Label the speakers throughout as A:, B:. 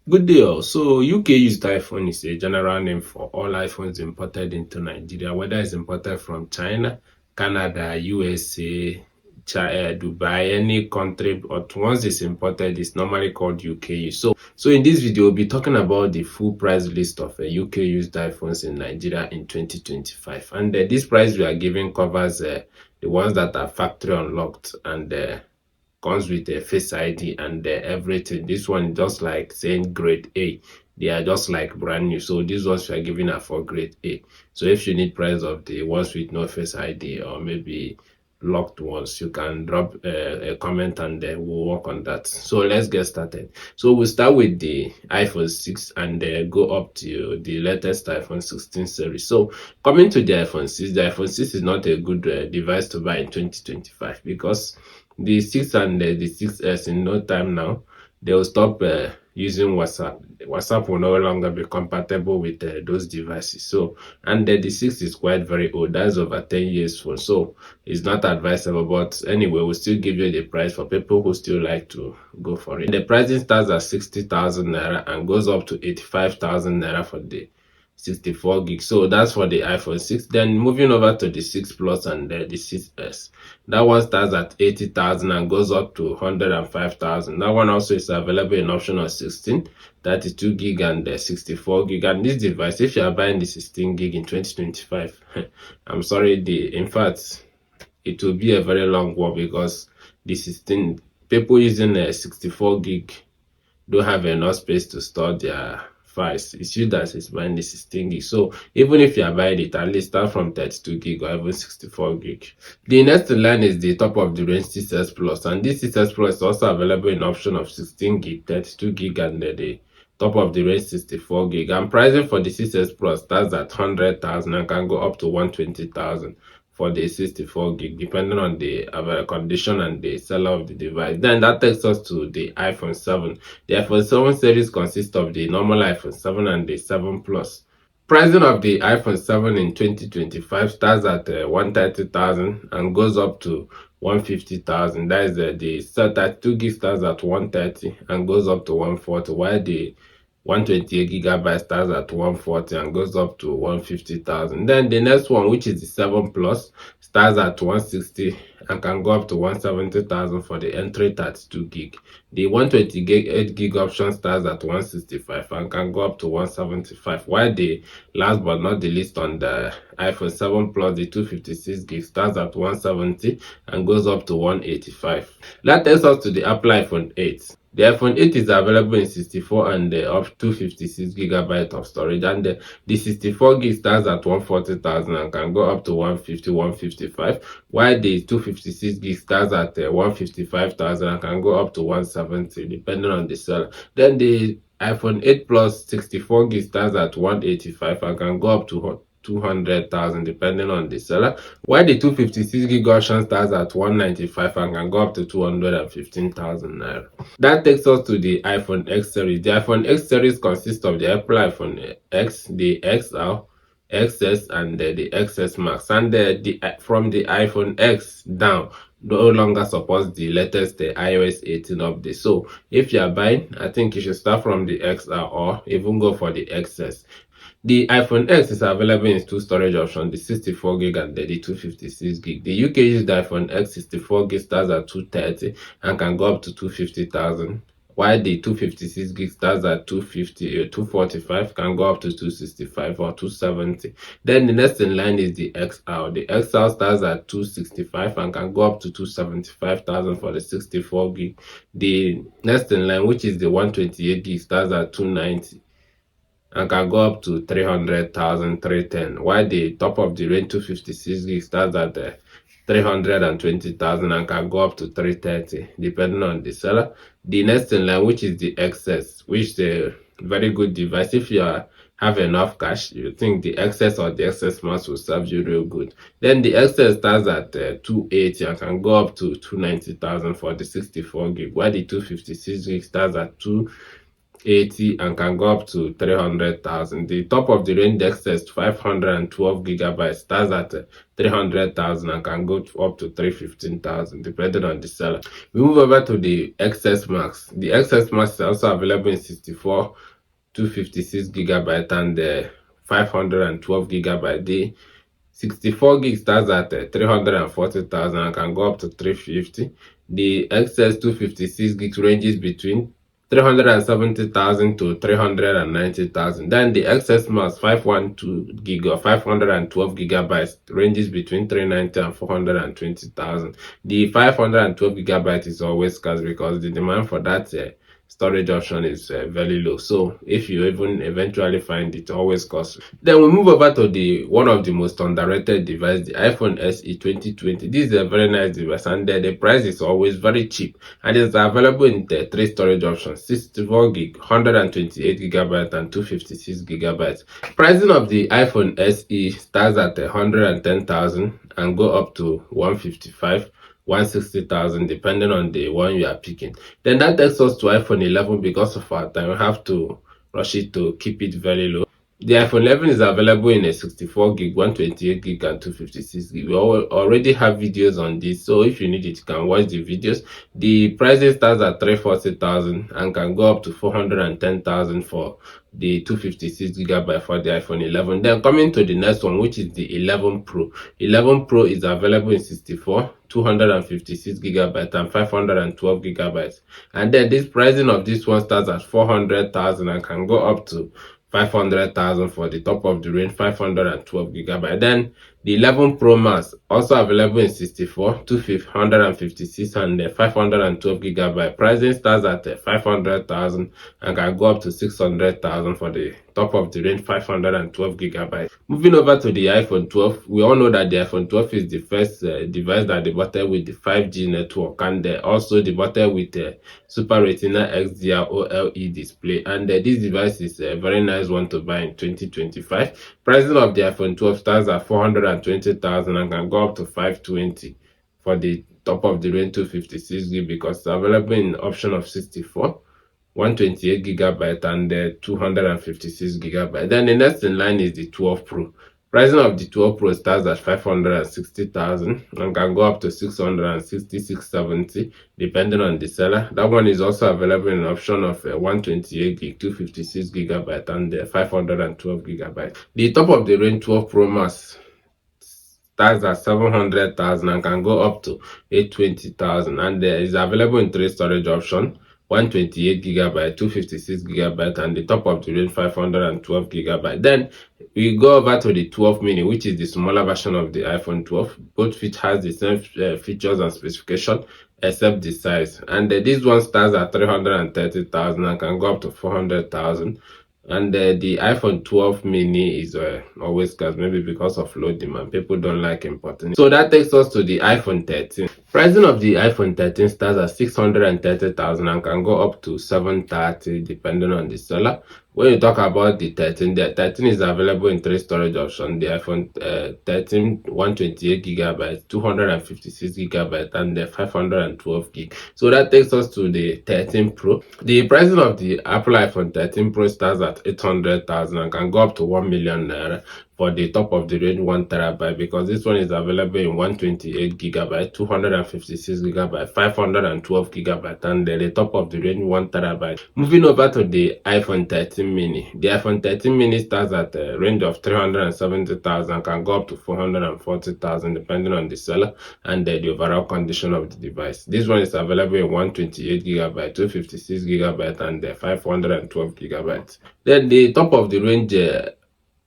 A: Good day all. So UK used iPhone is a general name for all iPhones imported into Nigeria, whether it's imported from China, Canada, USA, Dubai, any country, but once it's imported, it's normally called UK use. So in this video, we'll be talking about the full price list of UK used iPhones in Nigeria in 2025. And this price we are giving covers the ones that are factory unlocked and comes with a face ID and everything. This one just like saying grade A. They are just like brand new. So these ones we are giving are for grade A. So if you need price of the ones with no face ID or maybe locked ones, you can drop a comment and we'll work on that. So let's get started. So we'll start with the iPhone 6 and go up to the latest iPhone 16 series. So coming to the iPhone 6, the iPhone 6 is not a good device to buy in 2025 because the 6 and the 6S in no time now, they will stop using WhatsApp. WhatsApp will no longer be compatible with those devices. So, and the 6 is quite very old. That's over 10 years phone. So, it's not advisable. But anyway, we'll still give you the price for people who still like to go for it. The pricing starts at 60,000 naira and goes up to 85,000 naira for the 64 gig. So that's for the iPhone 6. Then moving over to the 6 Plus and the 6S. That one starts at 80,000 and goes up to 105,000. That one also is available in option of 16, 32 gig and 64 gig. And this device, if you are buying the 16 gig in 2025, I'm sorry, in fact, it will be a very long walk because the 16 people using a 64 gig don't have enough space to store their files. It's you that is buying the 16 gig. So even if you are buying it, at least start from 32 gig or even 64 gig. The next in line is the top of the range 6S Plus, and this 6S Plus is also available in option of 16 gig, 32 gig, and the top of the range 64 gig. And pricing for the 6S Plus starts at 100,000 and can go up to 120,000 for the 64 gig, depending on the condition and the seller of the device. Then that takes us to the iPhone 7. The iPhone 7 series consists of the normal iPhone 7 and the 7 Plus. Pricing of the iPhone 7 in 2025 starts at 130,000 and goes up to 150,000. That is the 32 gig starts at 130 and goes up to 140, while the 128 gigabyte starts at 140 and goes up to 150,000. Then the next one, which is the 7 Plus, starts at 160 and can go up to 170,000 for the entry 32 gig. The 128 gig option starts at 165 and can go up to 175. While the last but not the least on the iPhone 7 Plus, the 256 gig starts at 170 and goes up to 185. That takes us to the Apple iPhone 8. The iPhone 8 is available in 64 and up to 56 gigabyte of storage, and the 64 gig starts at 140,000 and can go up to 150, 155, while the 256 gig starts at 155,000 and can go up to 170 depending on the seller. Then the iPhone 8 Plus 64 gig starts at 185 and can go up to 200,000 depending on the seller, while the 256 gig option starts at 195 and can go up to 215,000 naira. That takes us to the iPhone X series. The iPhone X series consists of the Apple iPhone X, the XL, XS, and the XS Max. And from the iPhone X down, no longer supports the latest iOS 18 update. So if you are buying, I think you should start from the XL or even go for the XS. The iPhone X is available in two storage options, the 64 gig and the 256 gig. The UK used iPhone X 64 gig starts at 230 and can go up to 250,000, while the 256 gig starts at 250, 245, can go up to 265 or 270. Then the next in line is the XL. The XL starts at 265 and can go up to 275,000 for the 64 gig. The next in line, which is the 128 gig, starts at 290 and can go up to 300,000, 310, while the top of the range 256 gig starts at 320,000 and can go up to 330 depending on the seller. The next in line, which is the XS, which is a very good device. If you have enough cash, you think the XS or the XS Max will serve you real good. Then the XS starts at 280 and can go up to 290,000 for the 64 gig, while the 256 gig starts at 80 and can go up to 300,000. The top of the range XS 512 gigabytes starts at 300,000 and can go up to 315,000 depending on the seller. We move over to the XS Max. The XS Max is also available in 64, 256 gigabyte and 512 gigabyte. The 64 gig starts at 340,000 and can go up to 350. The XS 256 gigs ranges between 370,000 to 390,000. Then the XS Max 512 gig or 512 gigabytes ranges between 390 and 420,000. The 512 gigabytes is always scarce because the demand for that storage option is very low. So if you even eventually find it, always costs. Then we move over to the one of the most underrated device, the iPhone SE 2020. This is a very nice device and the price is always very cheap and it's available in the three storage options: 64 gig, 128 gigabytes and 256 gigabytes. Pricing of the iPhone SE starts at 110,000 and go up to 155. 160,000 depending on the one you are picking. Then that takes us to iPhone 11. Because of our time, we have to rush it to keep it very low. The iPhone 11 is available in a 64 gig, 128 gig and 256 gig. We already have videos on this, so if you need it, you can watch the videos. The pricing starts at 340,000 and can go up to 410,000 for the 256 gigabyte for the iPhone 11. Then coming to the next one, which is the 11 Pro. 11 Pro is available in 64, 256 gigabytes and 512 gigabytes. And then this pricing of this one starts at 400,000 and can go up to 500,000 for the top of the range, 512 gigabyte. Then the 11 Pro Max also available in 64, 256 and 512 gigabyte. Pricing starts at 500,000 and can go up to 600,000 for the top of the range, 512 gigabyte. Moving over to the iPhone 12, we all know that the iPhone 12 is the first device that debuted with the 5G network and also debuted with Super Retina XDR OLED display. And this device is a very nice one to buy in 2025. Pricing of the iPhone 12 starts at 420,000 and can go up to 520 for the top of the range 256 gig because it's available in option of 64. 128 gigabyte and 256 gigabyte. Then the next in line is the 12 Pro. Pricing of the 12 Pro starts at 560,000 and can go up to 666.70 depending on the seller. That one is also available in an option of 128 gig, 256 gigabyte and 512 gigabyte. The top of the range 12 Pro Max starts at 700,000 and can go up to 820,000 and is available in three storage options: 128 gigabyte, 256 gigabyte and the top of the range 512 gigabyte. Then we go over to the 12 mini, which is the smaller version of the iPhone 12. Both feet has the same features and specification except the size, and this one starts at 330,000 and can go up to 400,000. And the iPhone 12 mini is always scarce, maybe because of low demand. People don't like importing it. So that takes us to the iPhone 13. Pricing of the iPhone 13 starts at 630,000 and can go up to 730 depending on the seller. When you talk about the 13 is available in three storage options: the iPhone 13 128 gigabytes, 256 gigabytes and the 512 gig. So that takes us to the 13 Pro. The pricing of the Apple iPhone 13 Pro starts at 800,000 and can go up to 1 million naira for the top of the range 1 terabyte because this one is available in 128 gigabyte, 256 gigabyte, 512 gigabyte and the top of the range 1 terabyte. Moving over to the iPhone 13 mini. The iPhone 13 mini starts at a range of 370,000, can go up to 440,000 depending on the seller and the overall condition of the device. This one is available in 128 gigabyte, 256 gigabyte and 512 gigabytes. Then the top of the range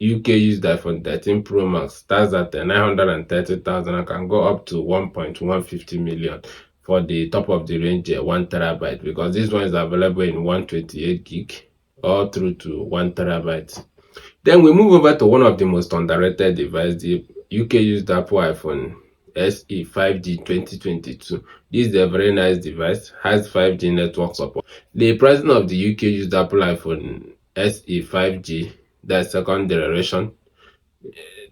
A: UK used iPhone 13 Pro Max starts at 930,000 and can go up to 1.150 million for the top of the range 1 terabyte because this one is available in 128 gig all through to 1 terabyte. Then we move over to one of the most underrated devices, the UK used Apple iPhone SE 5G 2022. This is a very nice device, has 5G network support. The pricing of the UK used Apple iPhone SE 5G, that's second generation,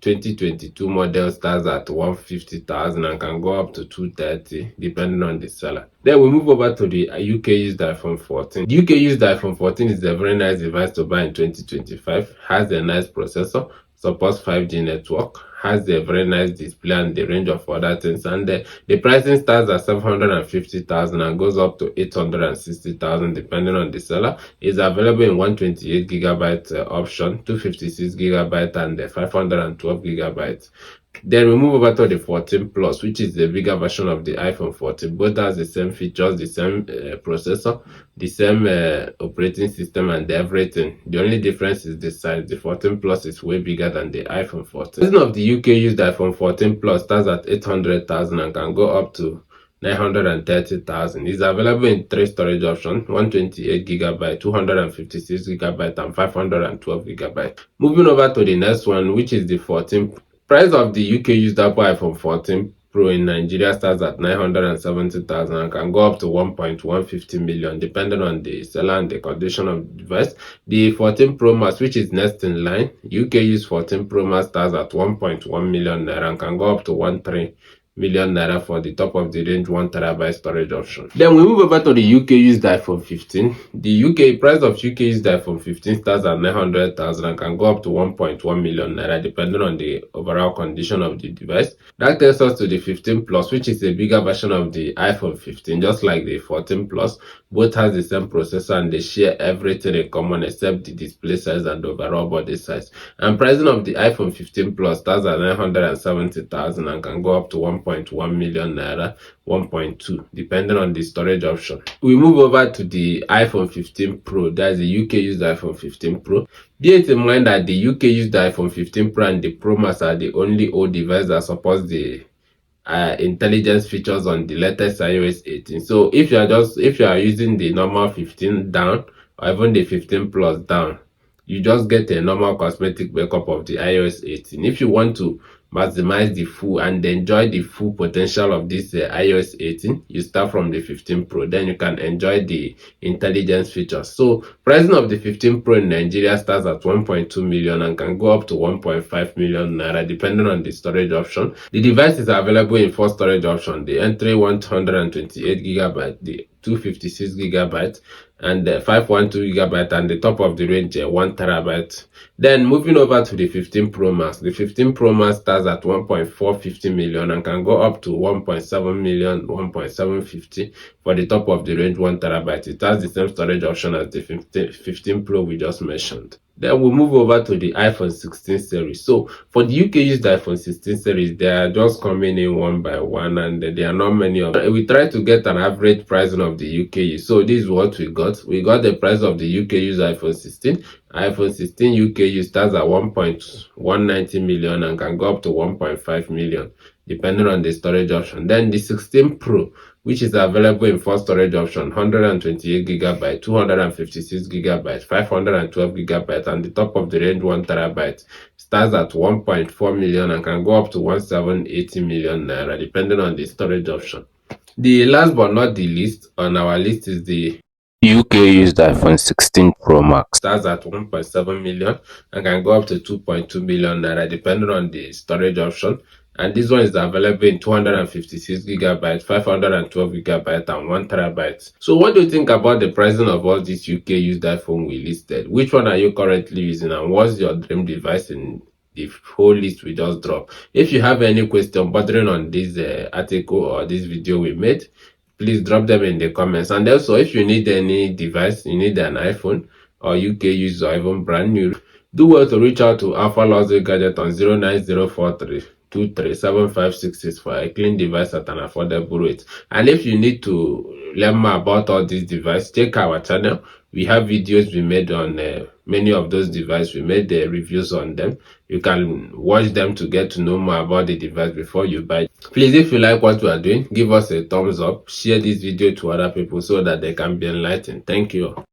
A: 2022 model starts at 150,000 and can go up to 230 depending on the seller. Then we move over to the UK used iPhone 14. The UK used iPhone 14 is a very nice device to buy in 2025. Has a nice processor, supports 5G network, has a very nice display and a range of other things, and the pricing starts at 750,000 and goes up to 860,000 depending on the seller. It's available in 128GB option, 256GB and 512GB. Then we move over to the 14 Plus, which is the bigger version of the iPhone 14. Both has the same features, the same processor, the same operating system and everything. The only difference is the size. The 14 Plus is way bigger than the iPhone 14. The price of the UK used iPhone 14 Plus starts at 800,000 and can go up to 930,000. It's available in 3 storage options: 128GB, 256GB, and 512GB. Moving over to the next one, which is the 14. Price of the UK used Apple iPhone 14 Pro in Nigeria starts at 970,000 and can go up to 1.150 million depending on the seller and the condition of the device. The 14 Pro Max, which is next in line, UK used 14 Pro Max starts at 1.1 million naira and can go up to 1.3 million naira for the top of the range 1TB storage option. Then we move over to the UK used iPhone 15. The UK price of UK used iPhone 15 starts at 900,000 and can go up to 1.1 million naira depending on the overall condition of the device. That takes us to the 15 Plus, which is a bigger version of the iPhone 15, just like the 14 Plus. Both has the same processor and they share everything in common except the display size and the overall body size. And pricing of the iPhone 15 Plus starts at 970,000 and can go up to 1.1 million naira, 1.2 depending on the storage option. We move over to the iPhone 15 Pro. That's the UK used iPhone 15 Pro. Bear in mind that the UK used iPhone 15 Pro and the Pro Max are the only old device that supports the intelligence features on the latest iOS 18. So if you are using the normal 15 down or even the 15 Plus down, you just get a normal cosmetic backup of the iOS 18. If you want to maximize the full and enjoy the full potential of this iOS 18, you start from the 15 Pro. Then you can enjoy the intelligence features. So pricing of the 15 Pro in Nigeria starts at 1.2 million and can go up to 1.5 million naira depending on the storage option. The device is available in 4 storage options: the entry 128GB, the 256GB, and 512GB, and the top of the range 1TB. Then moving over to the 15 Pro Max. The 15 Pro Max starts at 1.450 million and can go up to 1.7 million, 1.750 for the top of the range 1TB. It has the same storage option as the 15 Pro we just mentioned. Then we'll move over to the iPhone 16 series. So for the UK used iPhone 16 series, they are just coming in one by one and there are not many of them. We try to get an average pricing of the UK use. So this is what we got. We got the price of the UK used iPhone 16. iPhone 16 UK use starts at 1.190 million and can go up to 1.5 million depending on the storage option. Then the 16 Pro, which is available in 4 storage options: 128GB, 256GB, 512GB, and the top of the range 1TB, starts at 1.4 million and can go up to 1.780 million naira depending on the storage option. The last but not the least on our list is the UK used iPhone 16 Pro Max. Starts at 1.7 million and can go up to 2.2 million naira depending on the storage option. And this one is available in 256GB, 512GB, and 1TB. So what do you think about the pricing of all these UK used iPhone we listed? Which one are you currently using and what's your dream device in the whole list we just dropped? If you have any question bordering on this article or this video we made, please drop them in the comments. And also, if you need any device, you need an iPhone or UK used or even brand new, do well to reach out to Alpha Luxury Gadget on 09043 2375666 for a clean device at an affordable rate. And if you need to learn more about all these devices, check our channel. We have videos we made on many of those devices. We made the reviews on them. You can watch them to get to know more about the device before you buy. Please, if you like what we are doing, give us a thumbs up. Share this video to other people so that they can be enlightened. Thank you.